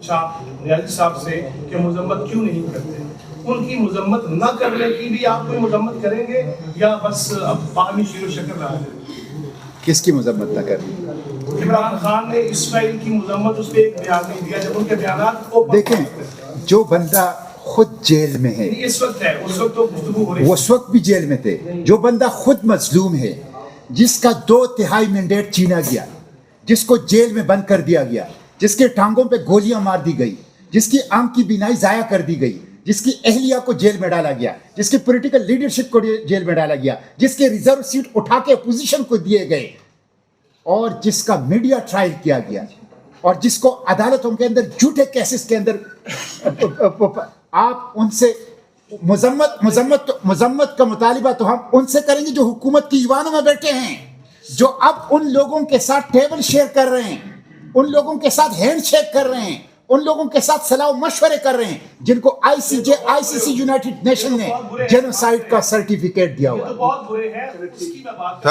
پوچھا ریاضی صاحب سے کہ مذمت کیوں نہیں کرتے، ان کی مذمت نہ کرنے کی بھی آپ کوئی مذمت کریں گے یا بس اب باہمی شیر و شکر رہا ہے؟ کس کی مذمت نہ کرنی؟ عمران خان نے اسرائیل کی مذمت اس پہ ایک بیان نہیں دیا جب ان کے بیانات کو دیکھیں جو بندہ خود جیل میں ہے، اس وقت ہے، اس وقت تو گفتگو ہو رہی وہ اس وقت بھی جیل میں تھے، جو بندہ خود مظلوم ہے، جس کا 2/3 مینڈیٹ چھینا گیا، جس کو جیل میں بند کر دیا گیا، جس کے ٹانگوں پہ گولیاں مار دی گئی، جس کی آنکھ کی بینائی ضائع کر دی گئی، جس کی اہلیہ کو جیل میں ڈالا گیا، جس کی پولیٹیکل لیڈرشپ کو جیل میں ڈالا گیا، جس کے ریزرو سیٹ اٹھا کے اپوزیشن کو دیے گئے، اور جس کا میڈیا ٹرائل کیا گیا، اور جس کو عدالتوں کے اندر جھوٹے کیسز کے اندر آپ ان سے مذمت کا مطالبہ تو ہم ان سے کریں گے جو حکومت کی ایوانوں میں بیٹھے ہیں، جو اب ان لوگوں کے ساتھ ٹیبل شیئر کر رہے ہیں، ان لوگوں کے ساتھ ہینڈ شیک کر رہے ہیں، ان لوگوں کے ساتھ صلاح و مشورے کر رہے ہیں، جن کو آئی سی سی یونائٹڈ نیشن نے جینوسائیڈ کا سرٹیفکیٹ دیا ہوا ہے۔ تو بہت برے ہیں، اس کی میں بات